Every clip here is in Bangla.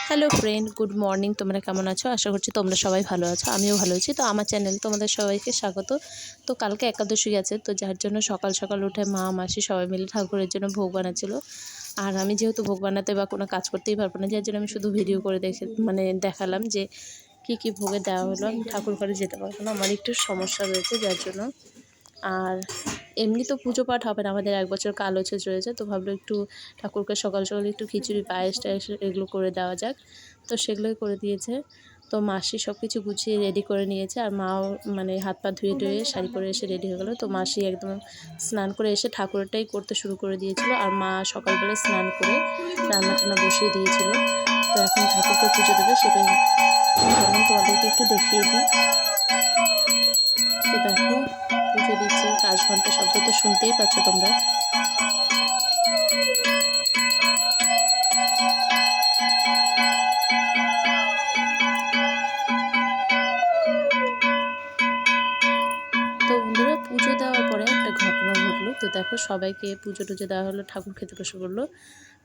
Hello friend, good morning. তোমরা কেমন আছো? আশা করছি তোমরা সবাই ভালো আছো। আমিও ভালো আছি। তো আমার চ্যানেলে তোমাদের সবাইকে স্বাগত। তো কালকে একাদশী গেছে, তো যার জন্য সকাল সকাল উঠে মা মাসি সবাই মিলে ঠাকুরের জন্য ভোগ বানাচ্ছিল। আর আমি যেহেতু ভোগ বানাতে বা কোনো কাজ করতেই পারবো না, যার জন্য আমি শুধু ভিডিও করে দেখালাম যে কী কী ভোগে দেওয়া হলো। আমি ঠাকুর ঘরে যেতে পারবো না, আমার একটু সমস্যা রয়েছে যার জন্য। আর এমনি তো পুজো পাঠ হবে না, আমাদের ১ বছর কালচে রয়েছে। তো ভাবলো একটু ঠাকুরকে সকাল সকাল একটু খিচুড়ি পায়েস টায়েস এগুলো করে দেওয়া যাক। তো সেগুলোই করে দিয়েছে। তো মাসি সব কিছু গুছিয়ে রেডি করে নিয়েছে, আর মাও হাত পা ধুয়ে টুয়ে শাড়ি পরে এসে রেডি হয়ে গেলো। তো মাসি একদম স্নান করে এসে ঠাকুরটাই করতে শুরু করে দিয়েছিল, আর মা সকালবেলায় স্নান করে রান্না টান্না বসিয়ে দিয়েছিল। তো এখন ঠাকুরকে পুজো দেবে, সেটাই ভাবলাম তোমাদেরকে একটু দেখিয়ে দিই। তো দেখো পুজো দিচ্ছে, কাশ ঘন্টা শব্দ তো শুনতেই পাচ্ছ তোমরা। তো বন্ধুরা, পুজো দেওয়ার পরে একটা ঘটনা ঘটলো। তো দেখো সবাইকে পুজো টুজো দেওয়া হলো, ঠাকুর খেতে বসে পড়লো।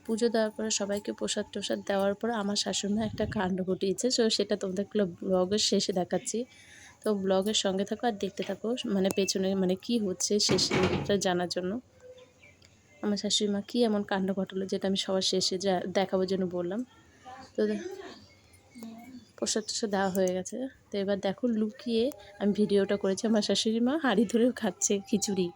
পুজো দেওয়ার পরে সবাইকে প্রসাদ টোসাদ দেওয়ার পরে আমার শাশুড়িমা একটা কাণ্ড ঘটিয়েছে। সো সেটা তোমাদেরকে ব্লগের শেষে দেখাচ্ছি। তো ব্লগের সঙ্গে থাকো আর দেখতে থাকো, পেছনে কী হচ্ছে শেষটা জানার জন্য। আমার শাশুড়িমা কী এমন কাণ্ড ঘটালো যেটা আমি সবার শেষে দেখাবার জন্য বললাম। তো প্রসাদ টসাদ দেওয়া হয়ে গেছে। তো এবার দেখো লুকিয়ে আমি ভিডিওটা করেছি, আমার শাশুড়ি মা হাঁড়ি ধরেও খাচ্ছে খিচুড়ি।